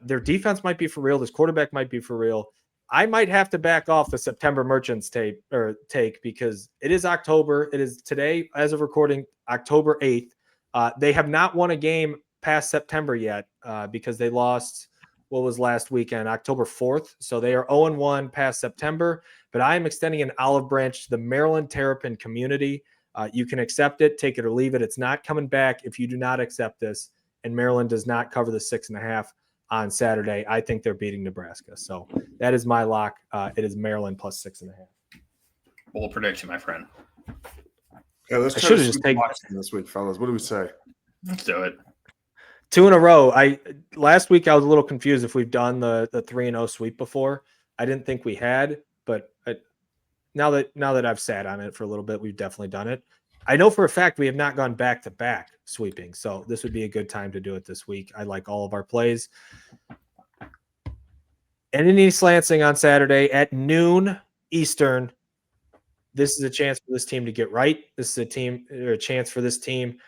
Their defense might be for real. This quarterback might be for real. I might have to back off the September Merchants take because it is October. It is today, as of recording, October 8th. They have not won a game past September yet because they lost what was last weekend, October 4th. So they are 0-1 past September, but I am extending an olive branch to the Maryland Terrapin community. You can accept it, take it or leave it. It's not coming back if you do not accept this, and Maryland does not cover the 6.5 on Saturday. I think they're beating Nebraska. So that is my lock. It is Maryland +6.5. Bold prediction, my friend. Yeah, let's try to just take this week, fellas. What do we say? Let's do it. 2 in a row. Last week I was a little confused if we've done the 3-0 sweep before. I didn't think we had, but now that I've sat on it for a little bit, we've definitely done it. I know for a fact we have not gone back-to-back sweeping, so this would be a good time to do it this week. I like all of our plays. And in East Lansing on Saturday at noon Eastern, this is a chance for this team to get right. This is a chance for this team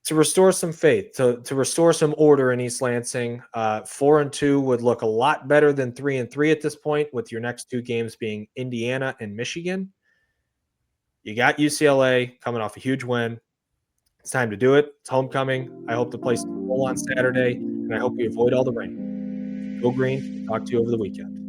to restore some faith, to restore some order in East Lansing. 4-2 would look a lot better than 3-3 at this point, with your next 2 games being Indiana and Michigan. You got UCLA coming off a huge win. It's time to do it. It's homecoming. I hope the place is full on Saturday, and I hope we avoid all the rain. Go Green. Talk to you over the weekend.